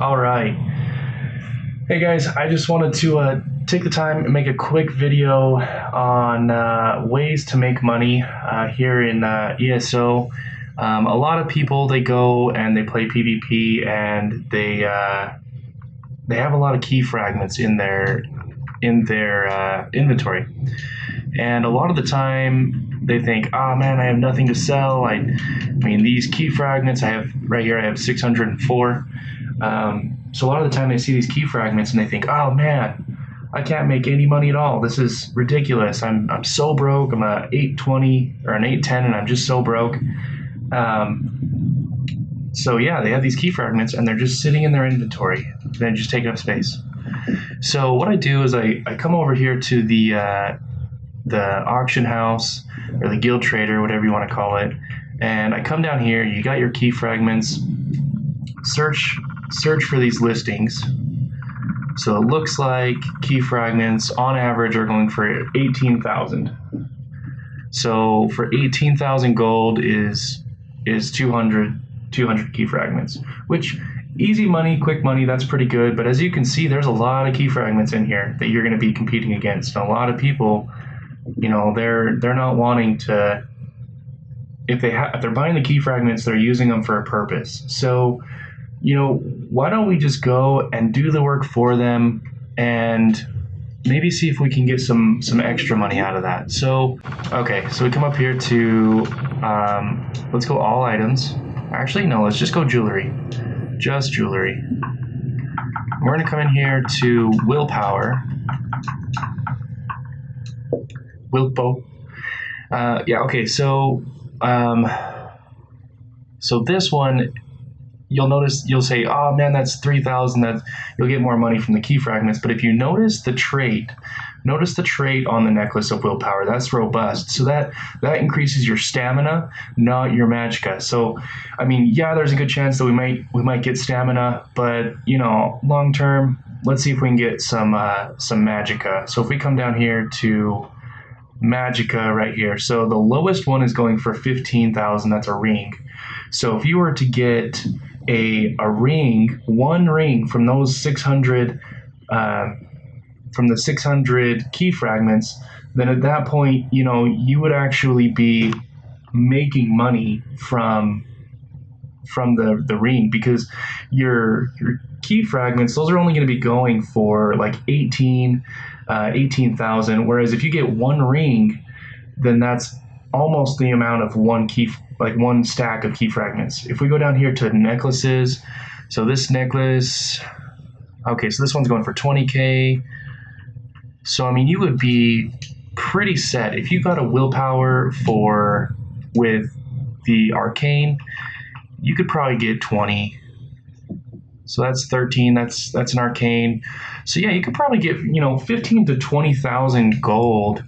All right. Hey guys, I just wanted to take the time and make a quick video on ways to make money here in ESO. A lot of people, they go and they play PvP and they have a lot of key fragments in their inventory. And a lot of the time they think, oh man, I have nothing to sell. I mean, these key fragments I have right here, I have 604. So a lot of the time they see these key fragments and they think, oh man, I can't make any money at all. This is ridiculous. I'm so broke. I'm a 820 or an 810 and I'm just so broke. So yeah, they have these key fragments and they're just sitting in their inventory. They're just taking up space. So what I do is I come over here to the auction house or the guild trader, whatever you want to call it, and I come down here. You got your key fragments. Search for these listings. So it looks like key fragments on average are going for 18,000. So for 18,000 gold is 200 key fragments, which easy money, quick money, that's pretty good. But as you can see, there's a lot of key fragments in here that you're going to be competing against. And a lot of people, you know, they're not wanting to, if they're buying the key fragments, they're using them for a purpose. So, you know, why don't we just go and do the work for them and maybe see if we can get some extra money out of that. So, okay, so we come up here to, let's go all items. Actually, no, let's just go jewelry. Just jewelry. We're gonna come in here to willpower. Willpo. Yeah, okay, so this one, you'll notice, you'll say, oh man, that's 3,000, that you'll get more money from the key fragments. But if you notice the trait on the necklace of willpower, that's robust. So that increases your stamina, not your magicka. So, I mean, yeah, there's a good chance that we might get stamina, but you know, long term, let's see if we can get some magicka. So if we come down here to magicka right here, so the lowest one is going for 15,000. That's a ring. So if you were to get a ring, one ring from those 600, from the 600 key fragments, then at that point, you know, you would actually be making money from the ring, because your key fragments, those are only going to be going for like 18,000. Whereas if you get one ring, then that's almost the amount of one stack of key fragments. If we go down here to necklaces, so this necklace, okay, so this one's going for 20K. So I mean, you would be pretty set if you got a willpower with the arcane. You could probably get 20. So that's 13. That's an arcane. So yeah, you could probably get, you know, 15 to 20,000 gold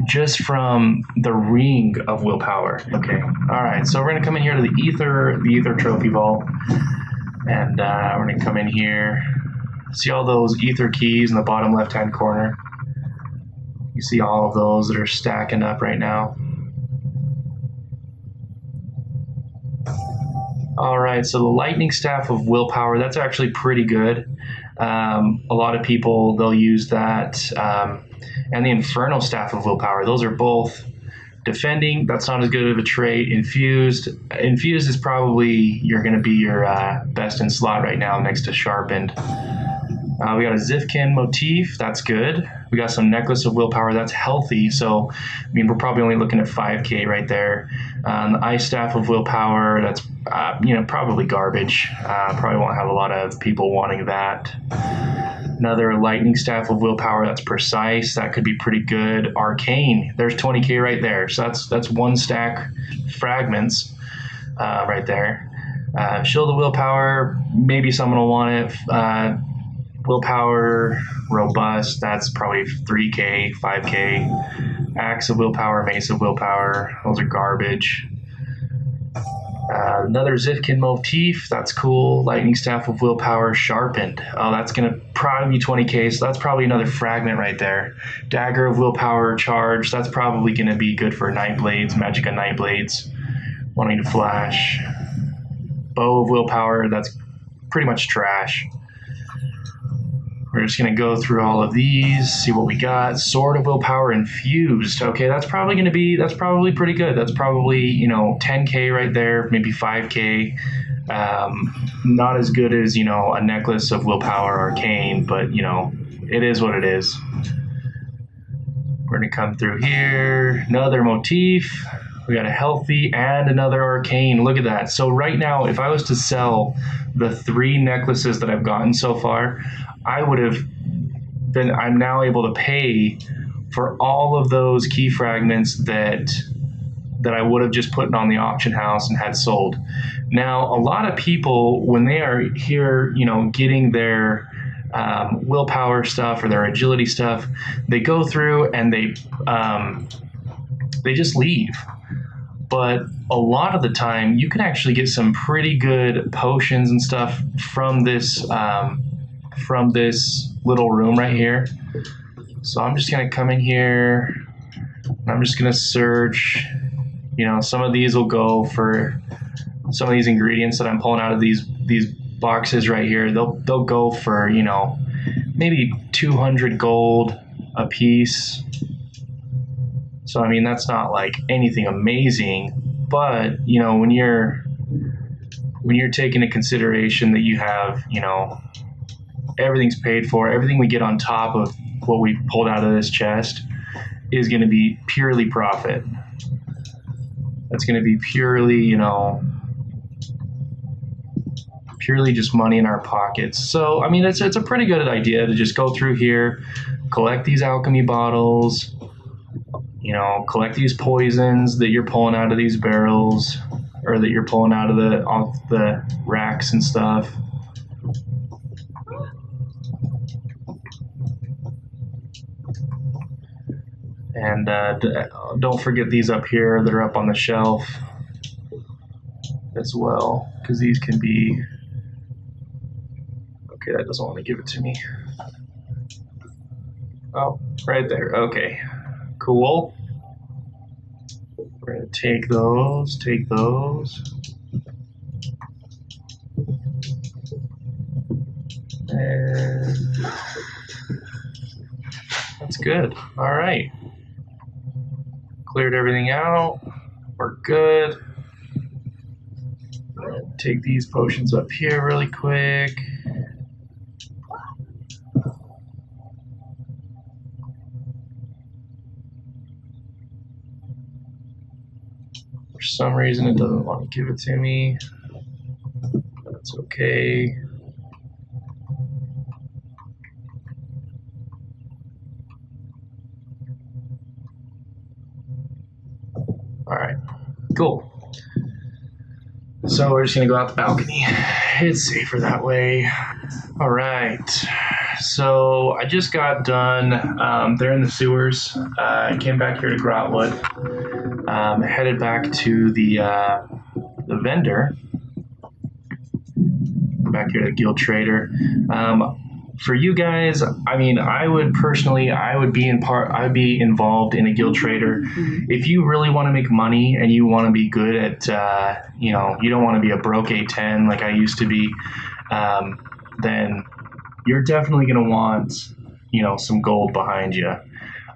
just from the ring of willpower. Okay. All right. So we're gonna come in here to the ether trophy vault, and we're gonna come in here. See all those ether keys in the bottom left-hand corner. You see all of those that are stacking up right now. All right, so the lightning staff of willpower, that's actually pretty good. A lot of people, they'll use that. And the infernal staff of willpower, those are both defending. That's not as good of a trait. Infused is probably going to be your best in slot right now, next to sharpened. We got a Zifkin motif, that's good. We got some necklace of willpower, that's healthy. So, I mean, we're probably only looking at 5K right there. The ice staff of willpower, that's probably garbage. Probably won't have a lot of people wanting that. Another lightning staff of willpower, that's precise. That could be pretty good. Arcane, there's 20K right there. So that's one stack fragments right there. Shield of willpower, maybe someone will want it. Willpower, robust, that's probably 3K, 5K. Axe of willpower, mace of willpower, those are garbage. Another Zifkin motif, that's cool. Lightning staff of willpower, sharpened. Oh, that's going to probably be 20K, so that's probably another fragment right there. Dagger of willpower, charge, that's probably going to be good for night blades, magicka night blades. Wanting to flash. Bow of willpower, that's pretty much trash. We're just going to go through all of these, see what we got. Sword of Willpower infused. Okay, that's probably pretty good. That's probably, 10K right there, maybe 5K. Not as good as, a Necklace of Willpower Arcane, but, it is what it is. We're going to come through here. Another motif. We got a healthy and another arcane. Look at that. So right now, if I was to sell the 3 necklaces that I've gotten so far, I'm now able to pay for all of those key fragments that I would have just put on the auction house and had sold. Now, a lot of people, when they are here, getting their willpower stuff or their agility stuff, they go through and they just leave. But a lot of the time, you can actually get some pretty good potions and stuff from this little room right here. So I'm just going to come in here. And I'm just going to search. Some of these will go for some of these ingredients that I'm pulling out of these boxes right here. They'll go for, maybe 200 gold a piece. So, I mean, that's not like anything amazing, but, when you're taking into consideration that you have, everything's paid for, everything we get on top of what we pulled out of this chest is going to be purely profit. That's going to be purely, purely just money in our pockets. So, I mean, it's a pretty good idea to just go through here, collect these alchemy bottles, collect these poisons that you're pulling out of these barrels or that you're pulling out of off the racks and stuff. And don't forget these up here that are up on the shelf as well, because these can be... Okay, that doesn't want to give it to me. Oh, right there. Okay, cool. We're going to take those. And that's good. All right. Cleared everything out. We're good. Take these potions up here really quick. For some reason, it doesn't want to give it to me. That's okay. All right, cool. So we're just gonna go out the balcony. It's safer that way. All right. So I just got done. They're in the sewers. I came back here to Grotwood. Headed back to the vendor. Back here to the guild trader. For you guys, I mean, I would be involved in a guild trader. If you really want to make money and you want to be good at, you don't want to be a broke A10 like I used to be, then you're definitely going to want, some gold behind you.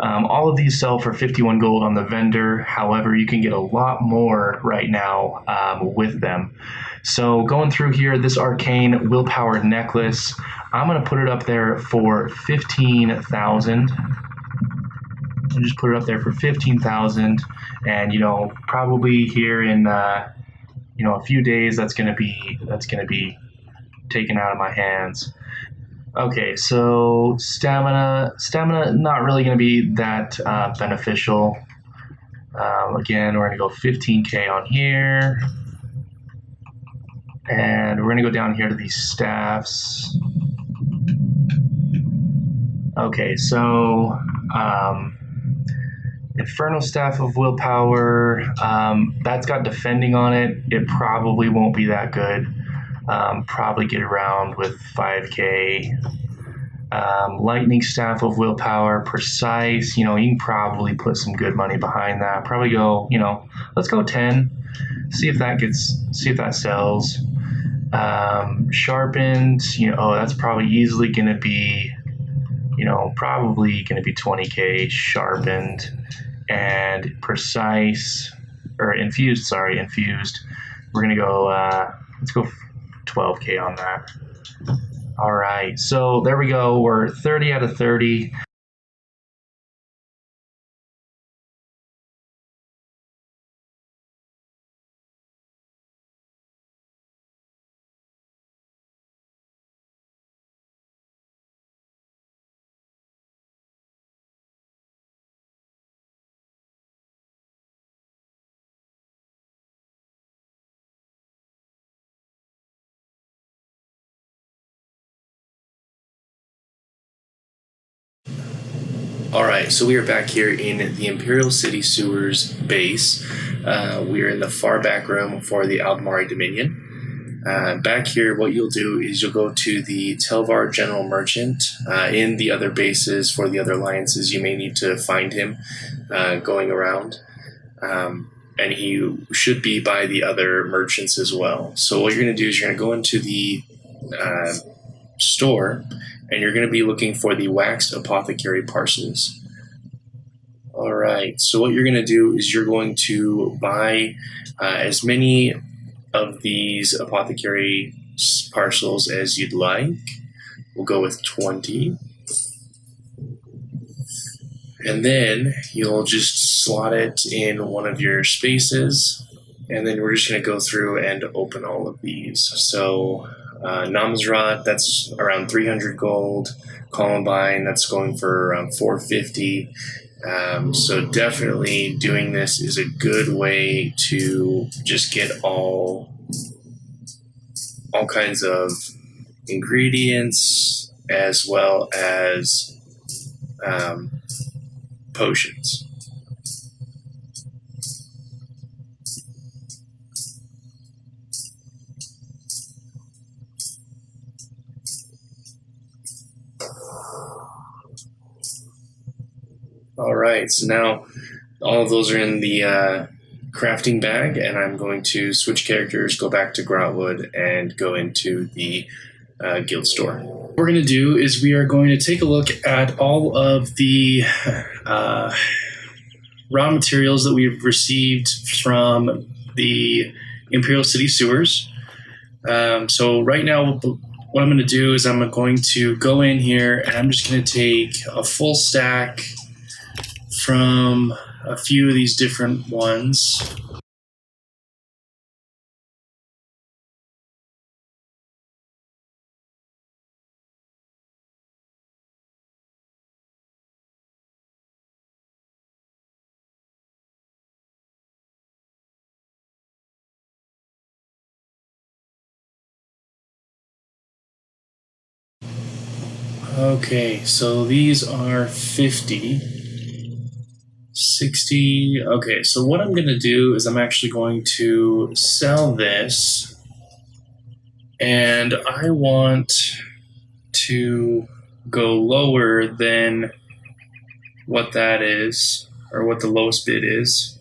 All of these sell for 51 gold on the vendor. However, you can get a lot more right now with them. So going through here, this arcane willpower necklace, I'm going to put it up there for 15,000. I'll just put it up there for 15,000, and probably here in a few days that's going to be taken out of my hands. Okay, so stamina not really going to be that beneficial. Again, we're going to go 15K on here. And we're going to go down here to these staffs. Okay, so Inferno Staff of Willpower, that's got defending on it. It probably won't be that good. Probably get around with 5K. Lightning Staff of Willpower, Precise, you can probably put some good money behind that. Probably go, let's go 10. See if that sells. Sharpened, oh, that's probably easily going to be, probably going to be 20K sharpened. And precise, or infused, we're going to go, let's go 12K on that. All right, so there we go. We're 30 out of 30. Alright, so we are back here in the Imperial City Sewers base. We are in the far back room for the Aldmari Dominion. Back here, what you'll do is you'll go to the Tel Var General Merchant. In the other bases for the other alliances, you may need to find him going around. And he should be by the other merchants as well. So what you're going to do is you're going to go into the store, and you're going to be looking for the waxed apothecary parcels. All right, so what you're going to do is you're going to buy as many of these apothecary parcels as you'd like. We'll go with 20. And then you'll just slot it in one of your spaces, and then we're just going to go through and open all of these. So Namsrat, that's around 300 gold. Columbine, that's going for around 450. So definitely doing this is a good way to just get all kinds of ingredients as well as potions. All right, so now all of those are in the crafting bag, and I'm going to switch characters, go back to Grotwood, and go into the guild store. What we're going to do is we are going to take a look at all of the raw materials that we've received from the Imperial City Sewers. So right now, what I'm going to do is I'm going to go in here, and I'm just going to take a full stack from a few of these different ones. Okay, so these are 50. 60. Okay, so what I'm going to do is I'm actually going to sell this, and I want to go lower than what that is, or what the lowest bid is.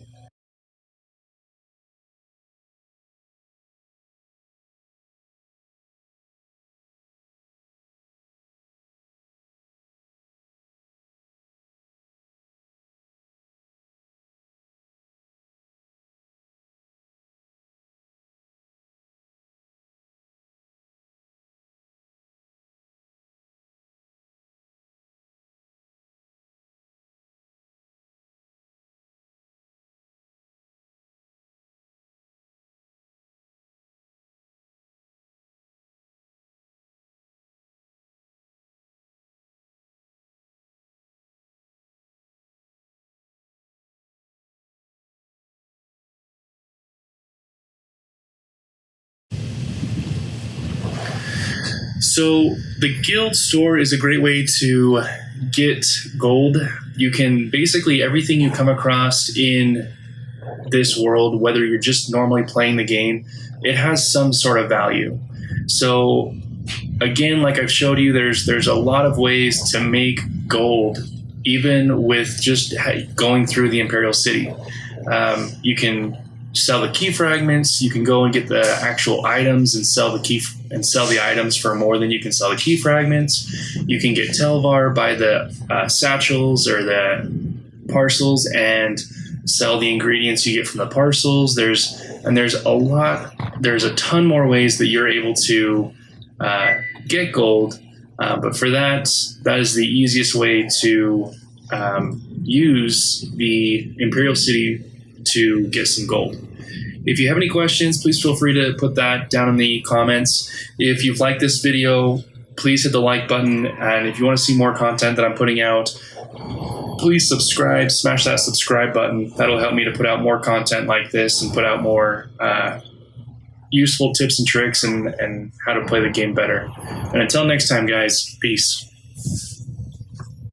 So the guild store is a great way to get gold. You can basically everything you come across in this world, whether you're just normally playing the game, it has some sort of value. So again, like I've showed you, there's a lot of ways to make gold, even with just going through the Imperial City. You can sell the key fragments. You can go and get the actual items and sell the items for more than you can sell the key fragments. You can get Tel Var, buy the satchels or the parcels, and sell the ingredients you get from the parcels. There's a ton more ways that you're able to get gold. But for that is the easiest way to use the Imperial City to get some gold. If you have any questions, please feel free to put that down in the comments. If you've liked this video, please hit the like button. And if you want to see more content that I'm putting out, please subscribe, smash that subscribe button. That'll help me to put out more content like this and put out more useful tips and tricks and how to play the game better. And until next time, guys, peace.